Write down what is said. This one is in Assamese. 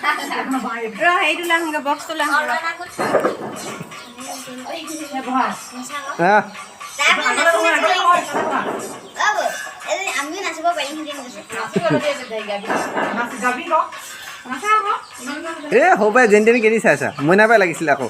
ৰ সেইটো লাংগে বক্সটো লাংগে আমি নাচিব পাৰিম এ হ'ব যেনি তেনি কেনি চাই আছা মইনা পাই লাগিছিলে আকৌ